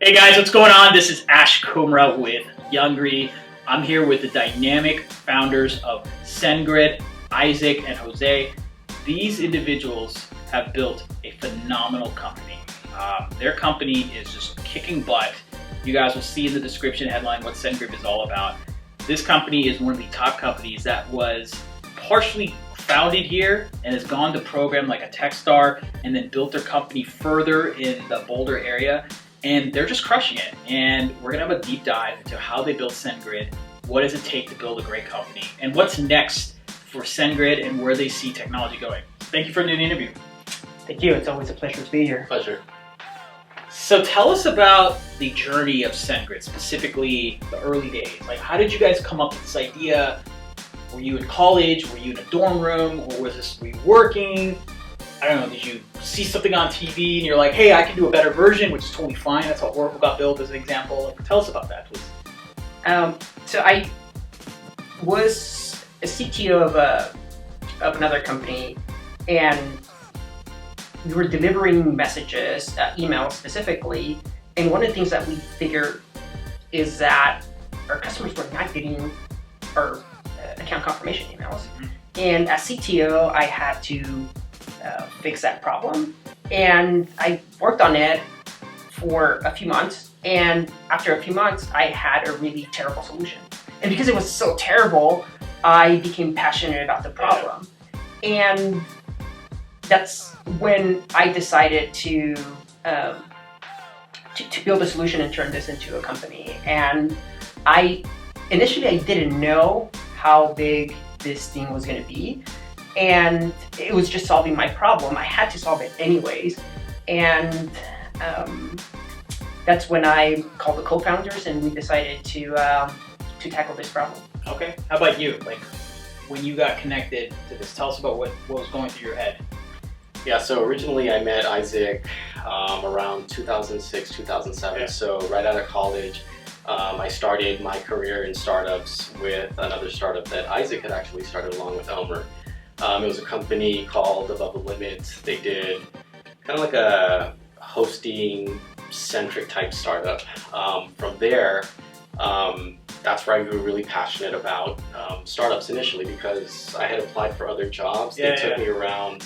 Hey guys, what's going on? This is Ash Kumra with YOUNGRY. I'm here with the dynamic founders of SendGrid, Isaac and Jose. These individuals have built a phenomenal company. Their company is just kicking butt. You guys will see in the description headline what SendGrid is all about. This company is one of the top companies that was partially founded here and has gone to program like a Techstars and then built their company further in the Boulder area. And they're just crushing it. And we're gonna have a deep dive into how they built SendGrid, what does it take to build a great company, and what's next for SendGrid and where they see technology going. Thank you for the interview. Thank you, it's always a pleasure to be here. Pleasure. So tell us about the journey of SendGrid, specifically the early days. Like, how did you guys come up with this idea? Were you in college? Were you in a dorm room? Or were you working? I don't know, did you see something on TV and you're like, hey, I can do a better version, which is totally fine. That's how Oracle got built as an example. Like, tell us about that, please. So I was a CTO of another company, and we were delivering messages, emails specifically, and one of the things that we figured is that our customers were not getting our account confirmation emails. And as CTO, I had to fix that problem, and I worked on it for a few months, and after a few months I had a really terrible solution. And because it was so terrible, I became passionate about the problem. And that's when I decided to build a solution and turn this into a company. And initially I didn't know how big this thing was going to be, and it was just solving my problem. I had to solve it anyways, and that's when I called the co-founders and we decided to tackle this problem. Okay, how about you? Like, when you got connected to this, tell us about what was going through your head. Yeah, so originally I met Isaac around 2006, 2007. Yeah. So right out of college, I started my career in startups with another startup that Isaac had actually started along with Elmer. It was a company called Above the Limit. They did kind of like a hosting-centric type startup. From there, that's where I grew really passionate about startups initially, because I had applied for other jobs. They took me around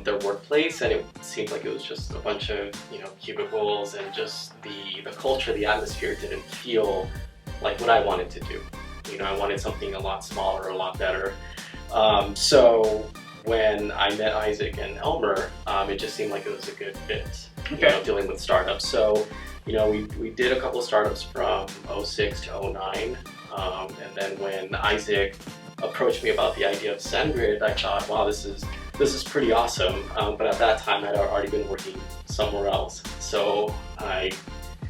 their workplace, and it seemed like it was just a bunch of cubicles, and just the culture, the atmosphere didn't feel like what I wanted to do. I wanted something a lot smaller, a lot better. So when I met Isaac and Elmer, it just seemed like it was a good fit, dealing with startups. So, we did a couple of startups from 06 to 09. And then when Isaac approached me about the idea of SendGrid, I thought, wow, this is pretty awesome. But at that time, I'd already been working somewhere else. So I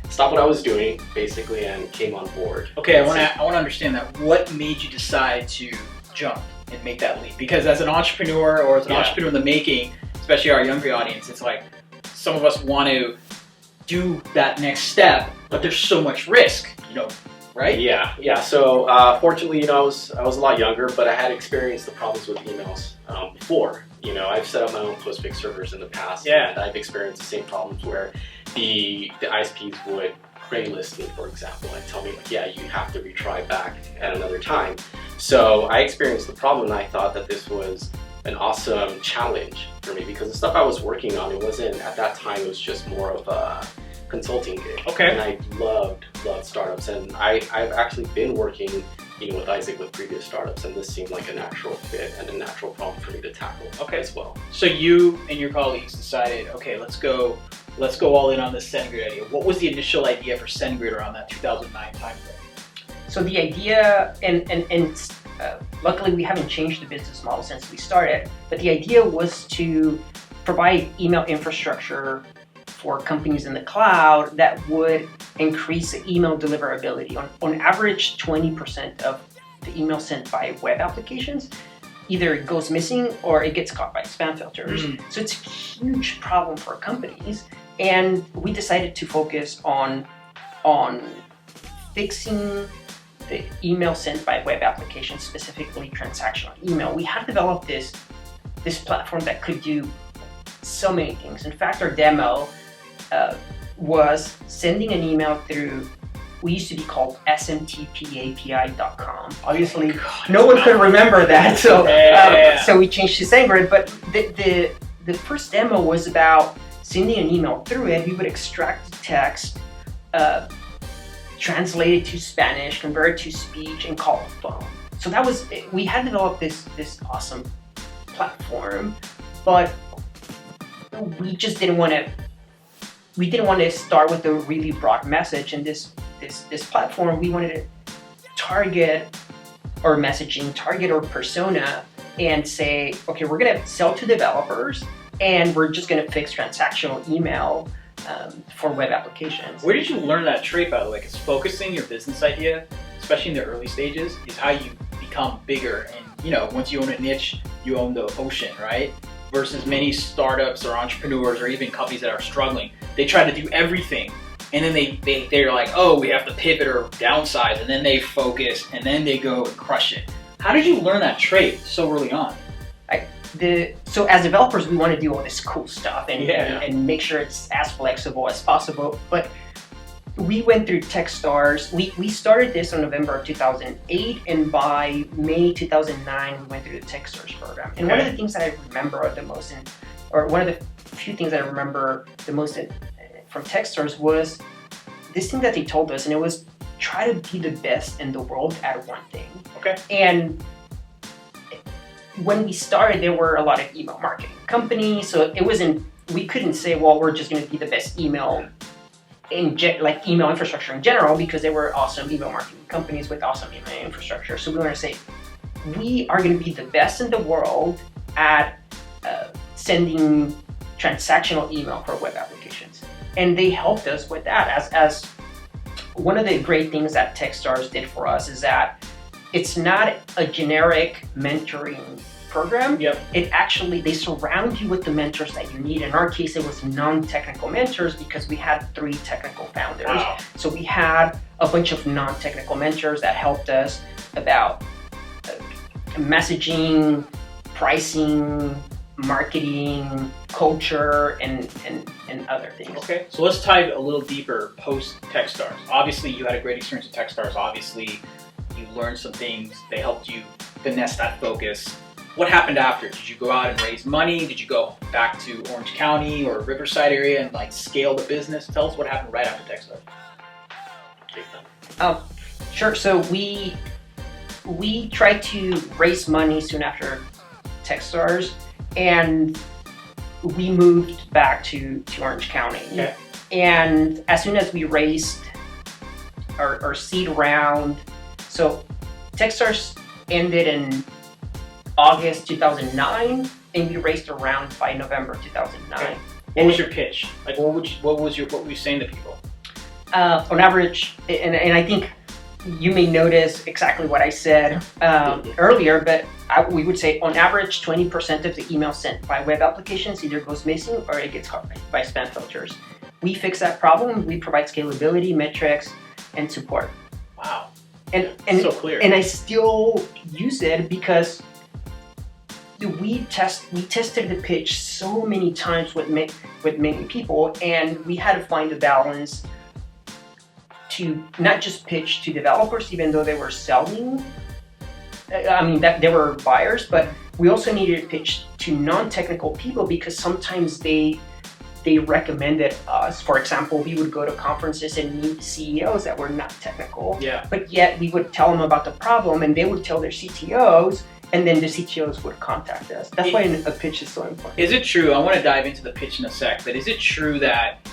stopped what I was doing, basically, and came on board. Okay, I want to understand that. What made you decide to jump and make that leap? Because as an entrepreneur, or as an entrepreneur in the making, especially our younger audience, it's like some of us want to do that next step, but there's so much risk, right? Yeah. So fortunately, I was a lot younger, but I had experienced the problems with emails before. I've set up my own postfix servers in the past, and I've experienced the same problems where the ISPs would grey-list me, for example, and tell me, like, yeah, you have to retry back at another time. So I experienced the problem, and I thought that this was an awesome challenge for me, because the stuff I was working on, it wasn't, at that time, it was just more of a consulting gig. Okay. And I loved startups, and I've actually been working with Isaac with previous startups, and this seemed like a natural fit and a natural problem for me to tackle as well. So you and your colleagues decided, okay, let's go all in on this SendGrid idea. What was the initial idea for SendGrid around that 2009 timeframe? So the idea, and luckily we haven't changed the business model since we started, but the idea was to provide email infrastructure for companies in the cloud that would increase the email deliverability. On average, 20% of the email sent by web applications either goes missing or it gets caught by spam filters. So it's a huge problem for companies, and we decided to focus on fixing the email sent by web applications, specifically transactional email. We have developed this platform that could do so many things. In fact, our demo was sending an email through, we used to be called smtpapi.com. Obviously, no one could remember that, so so we changed to SendGrid. But the first demo was about sending an email through it. We would extract the text, translate it to Spanish, convert it to speech, and call a phone. So that was, we had developed this awesome platform, but we just didn't want to. We didn't want to start with a really broad message, and this platform, we wanted to target our messaging, target our persona, and say, okay, we're going to sell to developers, and we're just going to fix transactional email for web applications. Where did you learn that trait, by the way? Because focusing your business idea, especially in the early stages, is how you become bigger. And once you own a niche, you own the ocean, right? Versus many startups or entrepreneurs or even companies that are struggling, they try to do everything, and then they're like, oh, we have to pivot or downsize, and then they focus, and then they go and crush it. How did you learn that trait so early on? So as developers, we want to do all this cool stuff and make sure it's as flexible as possible. But we went through Techstars. We started this in November of 2008, and by May 2009, we went through the Techstars program. And one of the things that I remember the most, or one of the few things that I remember the most from Techstars was this thing that they told us, and it was try to be the best in the world at one thing. Okay. And when we started, there were a lot of email marketing companies, so it wasn't. We couldn't say, well, we're just going to be the best email infrastructure in general, because there were awesome email marketing companies with awesome email infrastructure. So we want to say we are going to be the best in the world at sending transactional email for web applications, and they helped us with that. As one of the great things that Techstars did for us is that it's not a generic mentoring program. Yep. It actually, they surround you with the mentors that you need. In our case, it was non-technical mentors because we had 3 technical founders. Wow. So we had a bunch of non-technical mentors that helped us about messaging, pricing, marketing, culture, and other things. Okay, so let's dive a little deeper post Techstars. Obviously, you had a great experience with Techstars. Obviously, you learned some things. They helped you finesse that focus. What happened after? Did you go out and raise money? Did you go back to Orange County or Riverside area and scale the business? Tell us what happened right after Techstars. Sure. So we tried to raise money soon after Techstars, and we moved back to Orange County. Okay. And as soon as we raised our seed round, so Techstars ended in August 2009, and we raised a round by November 2009. Okay. What was your pitch? What were you saying to people? On average, and I think you may notice exactly what I said earlier, but we would say on average 20% of the email sent by web applications either goes missing or it gets caught by spam filters. We fix that problem. We provide scalability, metrics, and support. Wow. And so clear. And I still use it because we tested the pitch so many times with many people, and we had to find a balance to not just pitch to developers, even though they were selling. That they were buyers, but we also needed to pitch to non-technical people because sometimes they recommended us. For example, we would go to conferences and meet CEOs that were not technical, but yet we would tell them about the problem, and they would tell their CTOs, and then the CTOs would contact us. That's why a pitch is so important. Is it true? I want to dive into the pitch in a sec, but is it true that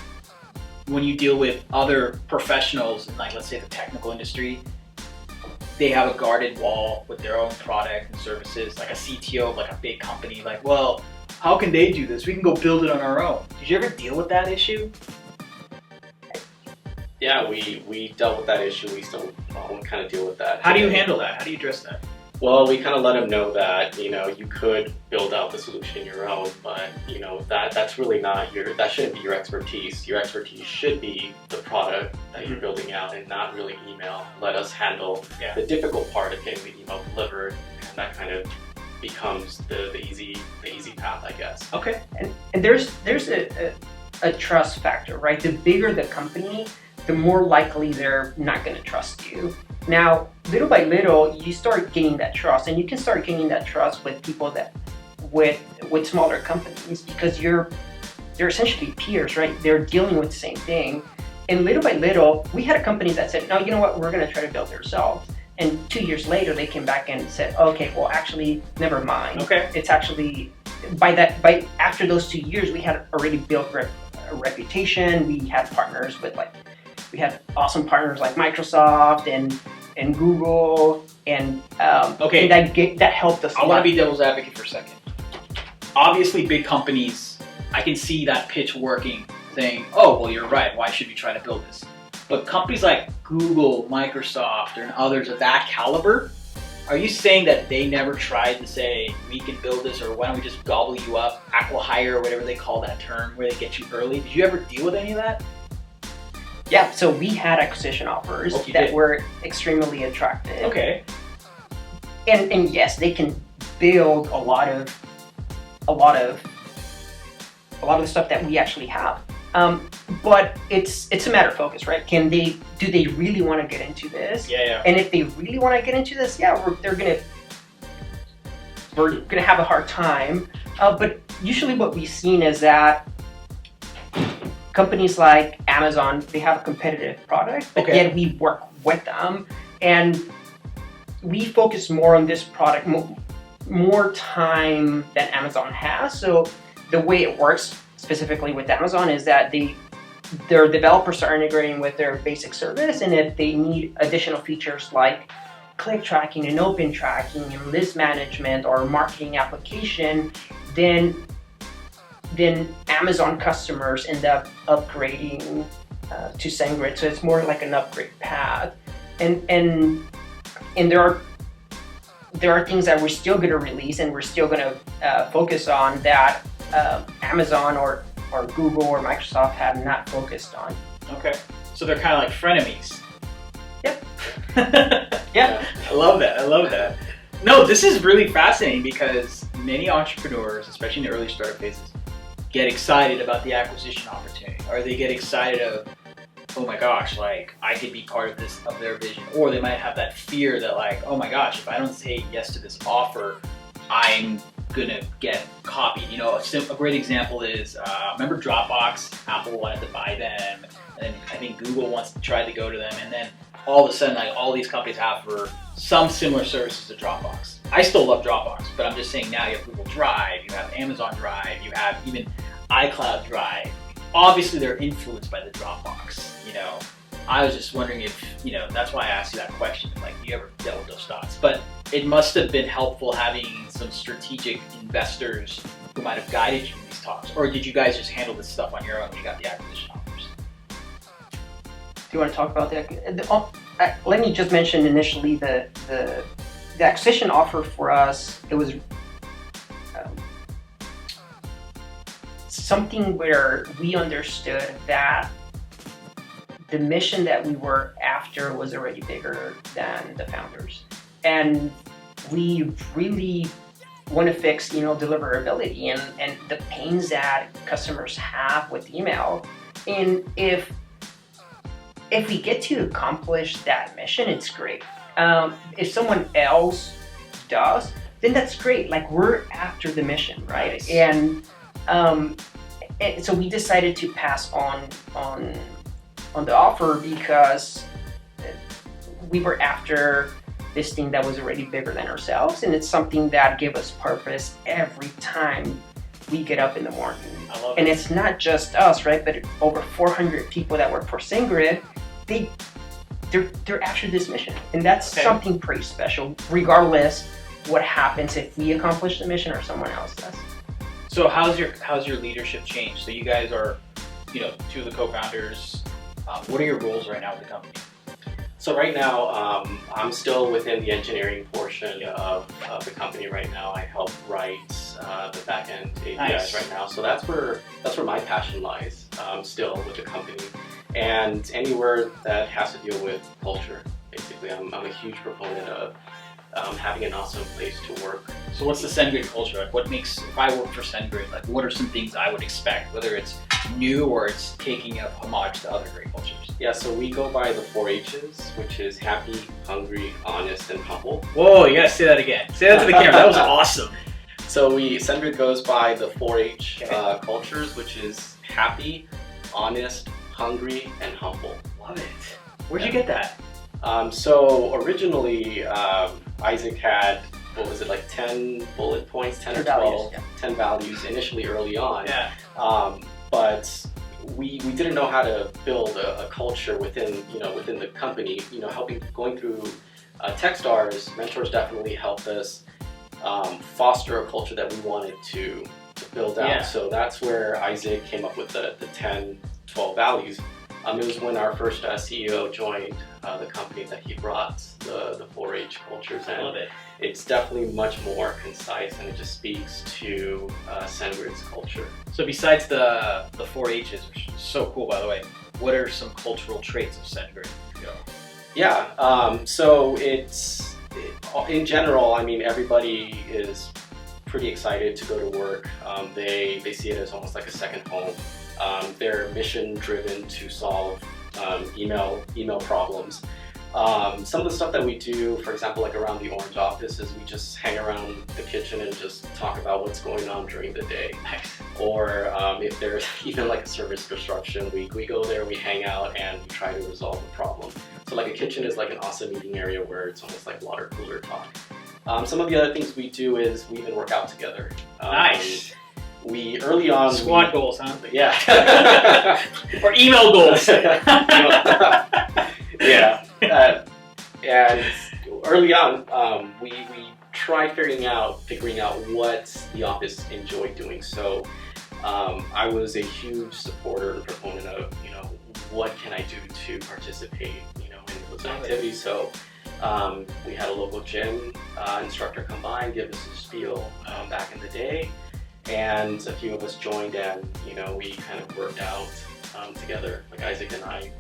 when you deal with other professionals in, let's say, the technical industry, they have a guarded wall with their own product and services, like a CTO of a big company, well, how can they do this? We can go build it on our own. Did you ever deal with that issue? Yeah, we dealt with that issue. We still kind of deal with that. How do you handle that? How do you address that? Well, we kind of let them know that, you could build out the solution your own, but, that's really not that shouldn't be your expertise. Your expertise should be the product that you're building out and not really email. Let us handle the difficult part of getting the email delivered, and that kind of becomes the easy path, I guess. Okay. And there's a trust factor, right? The bigger the company, the more likely they're not going to trust you. Now, little by little, you start gaining that trust, and you can start gaining that trust with people that with smaller companies, because they're essentially peers, right? They're dealing with the same thing. And little by little, we had companies that said, no, you know what, we're going to try to build it ourselves. And 2 years later, they came back and said, okay, well, actually, never mind. Okay. It's actually, after those 2 years, we had already built a reputation. We had partners with we had awesome partners like Microsoft and Google, and okay, and that helped us a lot. I want to be devil's advocate for a second. Obviously, big companies, I can see that pitch working, saying, oh, well, you're right, why should we try to build this? But companies like Google, Microsoft, and others of that caliber, are you saying that they never tried to say, we can build this, or why don't we just gobble you up, acqui-hire, or whatever they call that term, where they get you early? Did you ever deal with any of that? Yeah, so we had acquisition offers that were extremely attractive. Okay. And yes, they can build a lot of the stuff that we actually have. But it's a matter of focus, right? Do they really want to get into this? Yeah. And if they really want to get into this, yeah, we're gonna have a hard time. But usually what we've seen is that companies like Amazon, they have a competitive product, but yet we work with them, and we focus more on this product more time than Amazon has. So the way it works specifically with Amazon is that their developers are integrating with their basic service, and if they need additional features like click tracking and open tracking and list management or marketing application, then Amazon customers end up upgrading to SendGrid. So it's more like an upgrade path, and there are things that we're still going to release and we're still going to focus on that Amazon or Google or Microsoft have not focused on. Okay, so they're kind of like frenemies. Yep. Yeah, I love that. No, this is really fascinating, because many entrepreneurs, especially in the early startup phases, get excited about the acquisition opportunity, or they get excited of, oh my gosh, like I could be part of their vision, or they might have that fear that like, oh my gosh, if I don't say yes to this offer, I'm gonna get copied. You know, a great example is, remember Dropbox? Apple wanted to buy them, and I think Google once tried to go to them, and then all of a sudden, like all these companies have for some similar services to Dropbox. I still love Dropbox, but I'm just saying now you have Google Drive, you have Amazon Drive, you have even iCloud Drive. Obviously, they're influenced by the Dropbox. You know, I was just wondering if, you know, that's why I asked you that question. Like, you ever dealt with those thoughts? But it must have been helpful having some strategic investors who might have guided you in these talks. Or did you guys just handle this stuff on your own when you got the acquisition offers? Do you want to talk about that? Let me just mention initially the acquisition offer for us. It was something where we understood that the mission that we were after was already bigger than the founders, and we really want to fix, you know, deliverability and the pains that customers have with email. And if we get to accomplish that mission, it's great. If someone else does, then that's great. Like, we're after the mission, right? Nice. And so we decided to pass on the offer because we were after this thing that was already bigger than ourselves, and it's something that gave us purpose every time we get up in the morning. I love it. And it's not just us, right? But over 400 people that work for SendGrid, they're after this mission, and that's something pretty special, regardless what happens if we accomplish the mission or someone else does. So how's your leadership changed? So you guys are, you know, two of the co-founders. What are your roles right now with the company? So right now, I'm still within the engineering portion of the company right now. I help write the back-end APIs right now. So that's where my passion lies, still with the company. And anywhere that has to deal with culture, basically. I'm a huge proponent of having an awesome place to work. So what's the SendGrid culture? Like what makes, if I work for SendGrid, like what are some things I would expect, whether it's new or it's taking a homage to other great cultures? Yeah, so we go by the 4 H's, which is happy, hungry, honest, and humble. Whoa, you gotta say that again. Say that to the camera, that was awesome. So SendGrid goes by the 4-H cultures, which is happy, honest, hungry, and humble. Love it. Where'd you get that? So originally, Isaac had, what was it, like 10 bullet points, 10 or 12, values, yeah. 10 values initially early on. Yeah. But we didn't know how to build a culture within the company. Going through Techstars, mentors definitely helped us foster a culture that we wanted to build out. Yeah. So that's where Isaac came up with the 10, 12 values. It was when our first CEO joined the company that he brought the 4-H cultures in. I love it. It's definitely much more concise, and it just speaks to SendGrid's culture. So besides the 4-H's, which is so cool by the way, what are some cultural traits of SendGrid? Yeah, so in general, I mean, everybody is pretty excited to go to work. They see it as almost like a second home. They're mission driven to solve email problems. Some of the stuff that we do, for example, like around the Orange office, is we just hang around the kitchen and just talk about what's going on during the day. Nice. Or if there's even like a service disruption, we go there, we hang out, and we try to resolve the problem. So like a kitchen is like an awesome meeting area where it's almost like water cooler talk. Some of the other things we do is we even work out together. Nice. We early on squad goals, huh? Yeah. Or email goals. Yeah. And early on, we tried figuring out what the office enjoyed doing. So I was a huge supporter and proponent of, what can I do to participate, in those activities. So we had a local gym instructor come by and give us a spiel back in the day. And a few of us joined, and we kind of worked out together. Like Isaac and I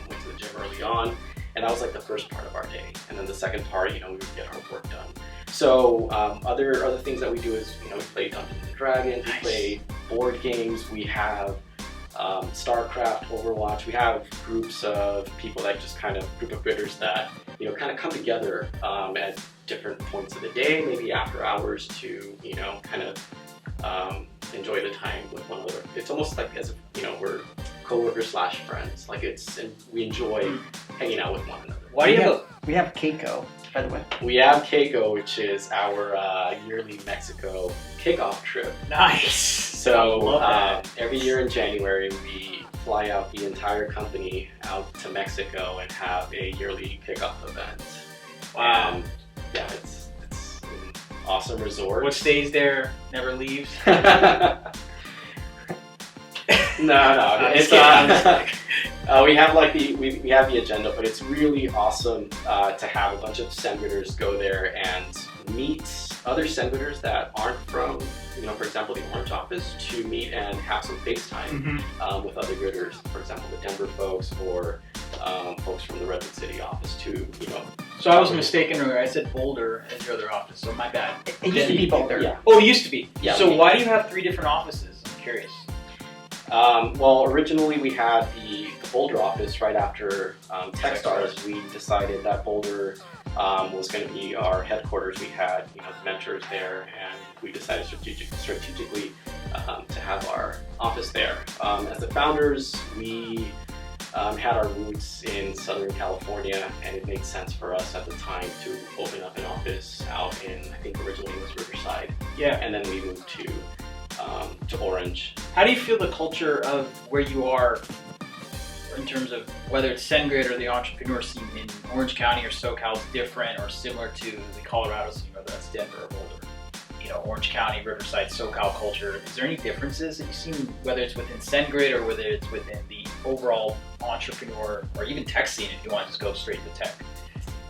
went to the gym early on, and that was like the first part of our day. And then the second part, we would get our work done. So other things that we do is we play Dungeons and Dragons, Nice. We play board games, we have StarCraft, Overwatch. We have groups of people that just kind of group of gritters that kind of come together at different points of the day, maybe after hours, to kind of enjoy the time with one another. It's almost like as if we're co-workers / friends. Like we enjoy hanging out with one another. Why do you we have Keiko, by the way. We have Keiko, which is our yearly Mexico kickoff trip. Nice. So every year in January, we fly out the entire company out to Mexico and have a yearly kickoff event. Wow. Yeah, it's an awesome resort. What stays there never leaves? No, it's we have like we have the agenda, but it's really awesome to have a bunch of SendGridders go there and meet other SendGridders that aren't from, for example, the Orange office, to meet and have some FaceTime with other gridders, for example, the Denver folks or folks from the Redwood City office too, So I was mistaken earlier. I said Boulder as your other office, so my bad. It used to be Boulder. Yeah. Oh, it used to be. Yeah. So why do you have 3 different offices? I'm curious. Well, originally we had the Boulder office right after Techstars. We decided that Boulder was going to be our headquarters. We had the mentors there, and we decided strategically to have our office there. As the founders, we had our roots in Southern California, and it made sense for us at the time to open up an office out in, I think originally it was Riverside. Yeah. And then we moved to Orange. How do you feel the culture of where you are in terms of whether it's SendGrid or the entrepreneur scene in Orange County or SoCal is different or similar to the Colorado scene, whether that's Denver or Boulder? Orange County, Riverside, SoCal culture. Is there any differences that you've seen, whether it's within SendGrid or whether it's within the overall entrepreneur or even tech scene, if you want to just go straight to tech?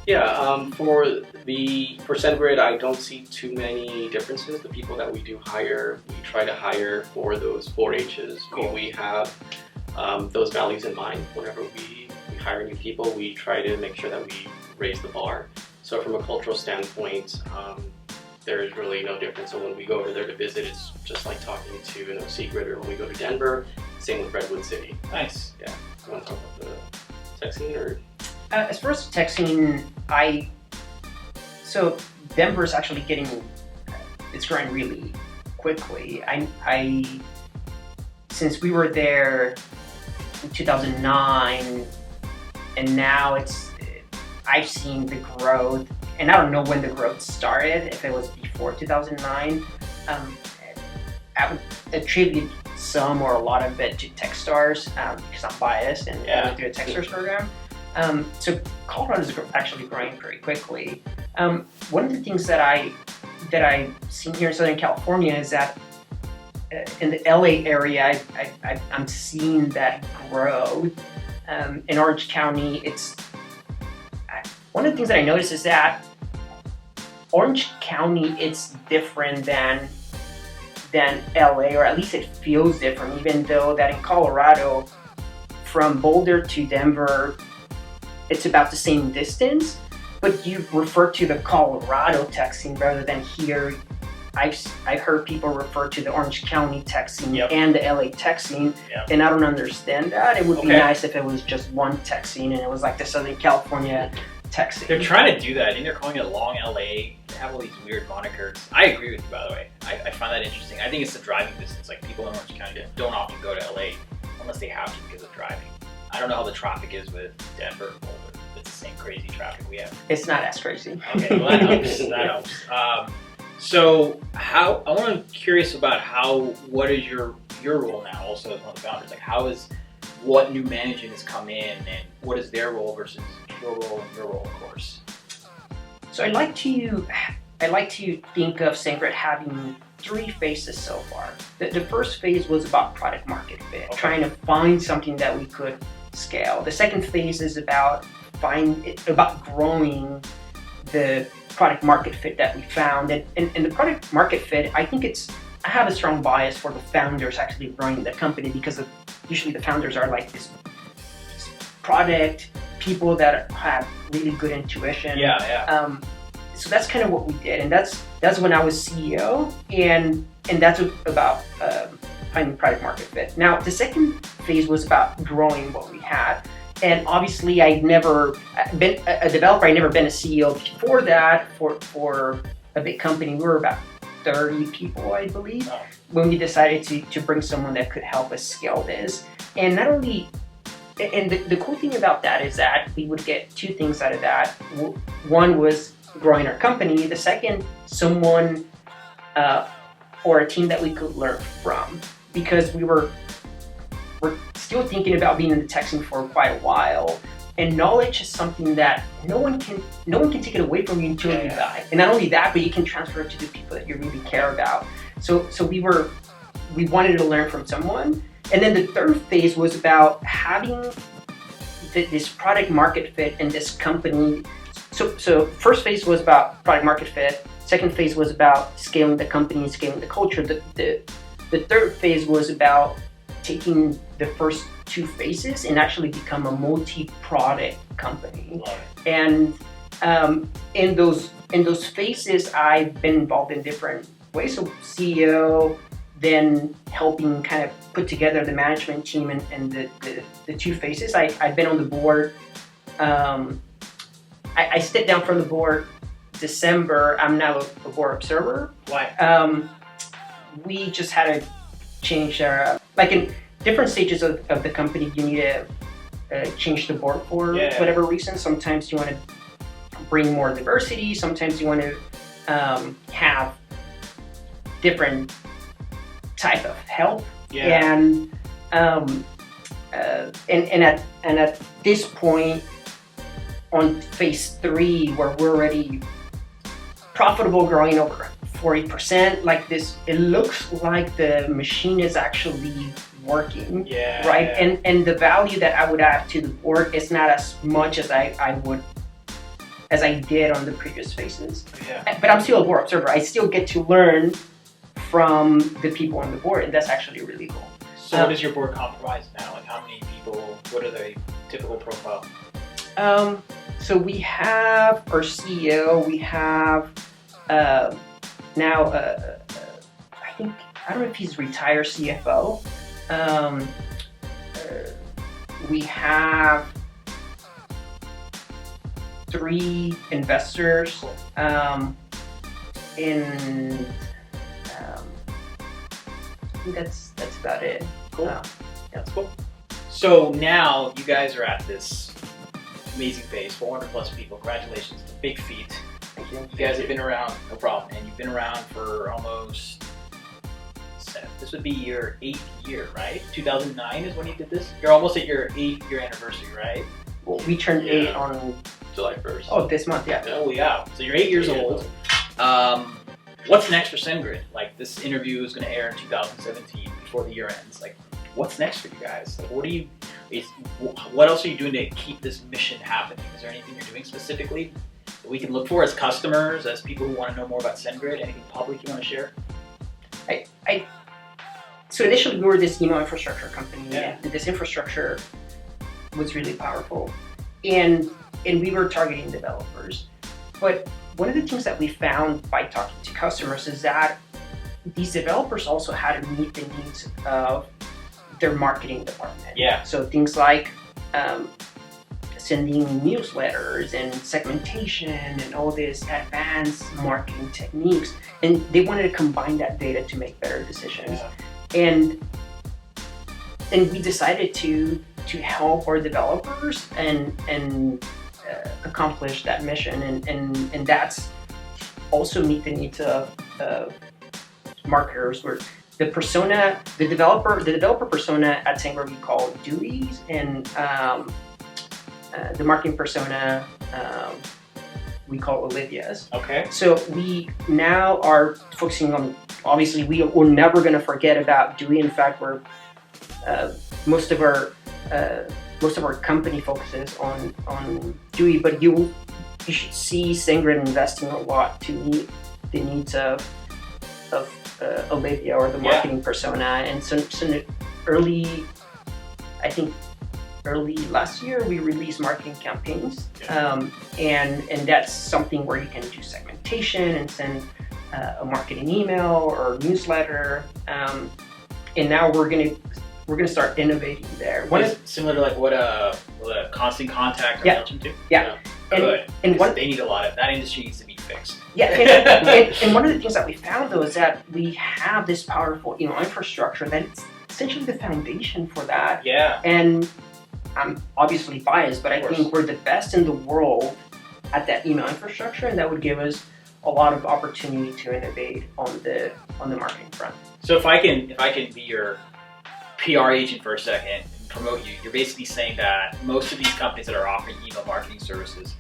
Yeah, for SendGrid, I don't see too many differences. The people that we do hire, we try to hire for those 4 H's. Cool. We have those values in mind. Whenever we hire new people, we try to make sure that we raise the bar. So from a cultural standpoint, there is really no difference. So when we go over there to visit, it's just like talking to Secret, or when we go to Denver, same with Redwood City. Nice. Yeah. You want to talk about the tech scene, or? As far as the tech scene, so Denver is actually it's growing really quickly. Since we were there in 2009, and now I've seen the growth, and I don't know when the growth started, if it was before 2009. I would attribute some or a lot of it to Techstars, because I'm biased and I went through a Techstars program. So Colorado is actually growing pretty quickly. One of the things that I've seen here in Southern California is that in the LA area, I'm seeing that growth. In Orange County, one of the things that I noticed is that Orange County, it's different than LA, or at least it feels different, even though that in Colorado, from Boulder to Denver, it's about the same distance, but you refer to the Colorado tech scene rather than here. I've heard people refer to the Orange County tech scene and the LA tech scene, and I don't understand that. It would be nice if it was just one tech scene and it was like the Southern California tech scene. They're trying to do that. I think they're calling it Long LA. They have all these weird monikers. I agree with you, by the way. I find that interesting. I think it's the driving distance. Like, people in Orange County don't often go to LA unless they have to because of driving. I don't know how the traffic is with Denver or Boulder. It's the same crazy traffic we have. It's not as crazy. Okay, well, that helps. That helps. So I'm curious about what is your role now, also as one of the founders? Like, what new management has come in, and what is their role versus your role and your role, of course? So I like to think of SendGrid having 3 phases so far. The first phase was about product market fit, trying to find something that we could scale. The second phase is about growing the product market fit that we found, and the product market fit, I have a strong bias for the founders actually running the company, because usually the founders are like this product people that have really good intuition. So that's kind of what we did, and that's when I was CEO, and that's about finding product market fit. Now the second phase was about growing what we had. And obviously, I'd never been a developer. I'd never been a CEO before that for a big company. We were about 30 people, I believe, when we decided to bring someone that could help us scale this. And not only, and the cool thing about that is that we would get 2 things out of that. One was growing our company. The second, someone or a team that we could learn from, because we're still thinking about being in the tech scene for quite a while, and knowledge is something that no one can take it away from you until you die. And not only that, but you can transfer it to the people that you really care about. So we wanted to learn from someone. And then the third phase was about having this product market fit in this company. So first phase was about product market fit. Second phase was about scaling the company, scaling the culture. The third phase was about taking the first 2 phases and actually become a multi-product company. And in those phases, I've been involved in different ways. So CEO, then helping kind of put together the management team and the 2 phases. I've been on the board. I stepped down from the board December. I'm now a board observer. Why? We just had to change our, like in different stages of the company, you need to change the board for whatever reason. Sometimes you want to bring more diversity. Sometimes you want to have different type of help. And at this point, on phase 3, where we're already profitable, growing over 40%, like this, it looks like the machine is actually working, right? And the value that I would add to the board is not as much as I did on the previous phases. But I'm still a board observer. I still get to learn from the people on the board, and that's actually really cool. So what is your board comprise now? Like, how many people? What are the typical profile? So we have our CEO. We have now. I don't know if he's retired CFO. We have 3 investors. I think that's about it. Cool. That's cool. So now you guys are at this amazing phase, 400 plus people. Congratulations, it's a big feat. Thank you. You guys have been around, no problem, and you've been around for almost, this would be your 8th year, right? 2009 is when you did this? You're almost at your 8th-year anniversary, right? Well, we turned 8 on July 1st. Oh, this month, yeah. Holy cow. So you're 8 years old. What's next for SendGrid? Like, this interview is going to air in 2017 before the year ends. Like, what's next for you guys? Like, what else are you doing to keep this mission happening? Is there anything you're doing specifically that we can look for as customers, as people who want to know more about SendGrid? Anything public you want to share? So initially we were this email infrastructure company, Yeah. and this infrastructure was really powerful, and we were targeting developers. But one of the things that we found by talking to customers is that these developers also had to meet the needs of their marketing department. Yeah. So things like sending newsletters and segmentation and all these advanced marketing techniques, and they wanted to combine that data to make better decisions. Yeah. And we decided to help our developers and accomplish that mission, and that's also meet the needs of marketers. Where the developer persona at SendGrid we call Deweys, and the marketing persona we call Olivia's. Okay. So we now are focusing on, obviously we're never going to forget about Dewey. In fact, we're most of our company focuses on Dewey, but you should see SendGrid investing a lot to meet the needs of Olivia, or the marketing persona. And so early last year we released marketing campaigns, and that's something where you can do segmentation and send a marketing email or newsletter, and now we're gonna start innovating there. Similar to like what a Constant Contact or MailChimp do? Yeah. Good. And They need a lot of that. Industry needs to be fixed. Yeah, and one of the things that we found though is that we have this powerful email infrastructure that's essentially the foundation for that. Yeah. And I'm obviously biased, but I think we're the best in the world at that email infrastructure, and that would give us a lot of opportunity to innovate on the marketing front. So if I can be your PR agent for a second and promote you, you're basically saying that most of these companies that are offering email marketing services,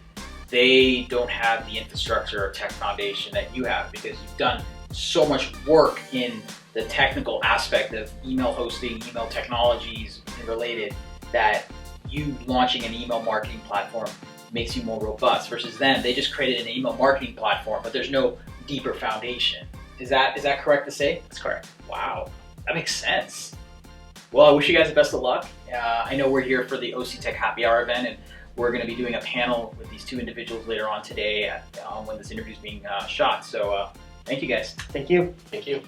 they don't have the infrastructure or tech foundation that you have, because you've done so much work in the technical aspect of email hosting, email technologies and related, that you launching an email marketing platform makes you more robust, versus them, they just created an email marketing platform, but there's no deeper foundation. Is that correct to say? That's correct. Wow, that makes sense. Well, I wish you guys the best of luck. I know we're here for the OC Tech Happy Hour event, and we're going to be doing a panel with these 2 individuals later on today when this interview is being shot. So thank you guys. Thank you. Thank you.